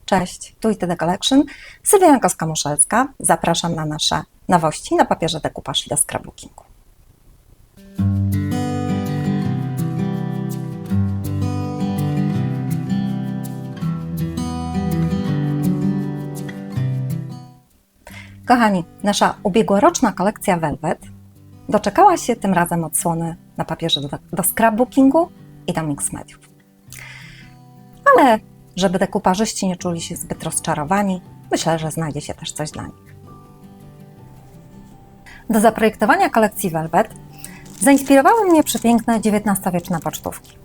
Cześć, tu ITD Collection, Sylwia Jankowska-Muszelska. Zapraszam na nasze nowości na papierze dekupaż i do scrapbookingu. Kochani, nasza ubiegłoroczna kolekcja Velvet doczekała się tym razem odsłony na papierze do scrapbookingu i do mix mediów. Ale żeby dekupażyści nie czuli się zbyt rozczarowani, myślę, że znajdzie się też coś dla nich. Do zaprojektowania kolekcji Velvet zainspirowały mnie przepiękne XIX-wieczne pocztówki.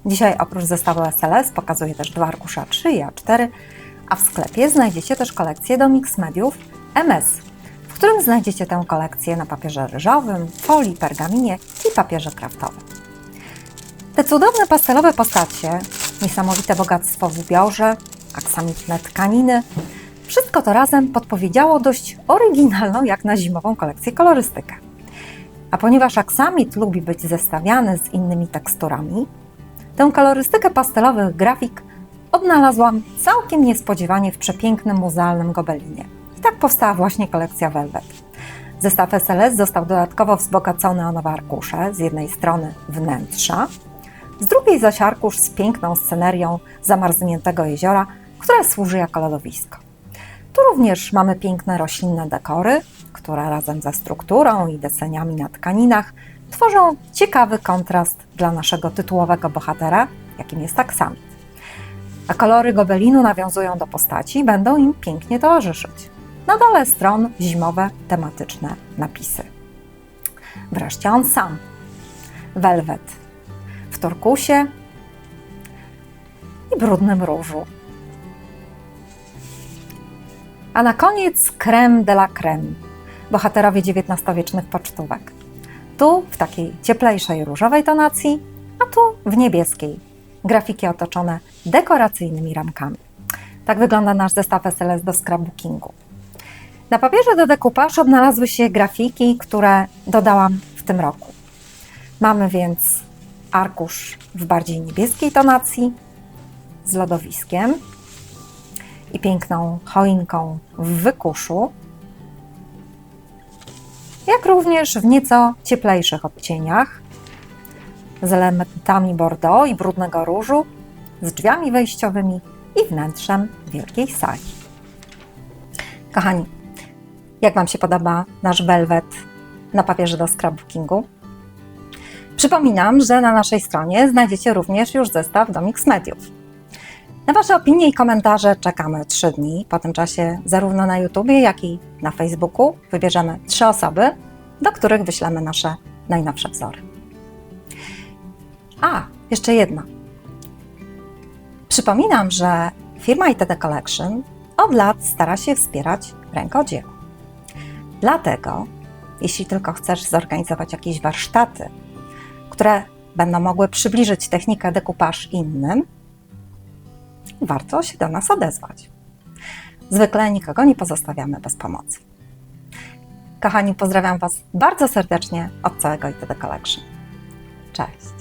Dzisiaj oprócz zestawu SLS pokazuję też 2 arkusze A3 i A4, a w sklepie znajdziecie też kolekcję do mix mediów MS, w którym znajdziecie tę kolekcję na papierze ryżowym, folii, pergaminie i papierze kraftowym. Te cudowne pastelowe postacie, niesamowite bogactwo w ubiorze, aksamitne tkaniny, wszystko to razem podpowiedziało dość oryginalną jak na zimową kolekcję kolorystykę. A ponieważ aksamit lubi być zestawiany z innymi teksturami, tę kolorystykę pastelowych grafik odnalazłam całkiem niespodziewanie w przepięknym muzealnym gobelinie. I tak powstała właśnie kolekcja Velvet. Zestaw SLS został dodatkowo wzbogacony o nowe arkusze, z jednej strony wnętrza, z drugiej zaś arkusz z piękną scenerią zamarzniętego jeziora, które służy jako lodowisko. Tu również mamy piękne roślinne dekory, które razem ze strukturą i deseniami na tkaninach tworzą ciekawy kontrast dla naszego tytułowego bohatera, jakim jest aksamit. A kolory gobelinu nawiązują do postaci i będą im pięknie towarzyszyć. Na dole stron zimowe, tematyczne napisy. Wreszcie on sam, Velvet, w turkusie i brudnym różu. A na koniec crème de la crème, bohaterowie XIX-wiecznych pocztówek. Tu w takiej cieplejszej różowej tonacji, a tu w niebieskiej. Grafiki otoczone dekoracyjnymi ramkami. Tak wygląda nasz zestaw SLS do scrapbookingu. Na papierze do dekupaż odnalazły się grafiki, które dodałam w tym roku. Mamy więc arkusz w bardziej niebieskiej tonacji z lodowiskiem i piękną choinką w wykuszu, jak również w nieco cieplejszych odcieniach z elementami bordeaux i brudnego różu, z drzwiami wejściowymi i wnętrzem wielkiej sali. Kochani, jak Wam się podoba nasz Velvet na papierze do scrapbookingu? Przypominam, że na naszej stronie znajdziecie również już zestaw do mix mediów. Na Wasze opinie i komentarze czekamy 3 dni. Po tym czasie zarówno na YouTubie, jak i na Facebooku wybierzemy 3 osoby, do których wyślemy nasze najnowsze wzory. A, jeszcze jedno. Przypominam, że firma ITD Collection od lat stara się wspierać rękodzieło. Dlatego, jeśli tylko chcesz zorganizować jakieś warsztaty, które będą mogły przybliżyć technikę dekupaż innym, warto się do nas odezwać. Zwykle nikogo nie pozostawiamy bez pomocy. Kochani, pozdrawiam Was bardzo serdecznie od całego ITD Collection. Cześć!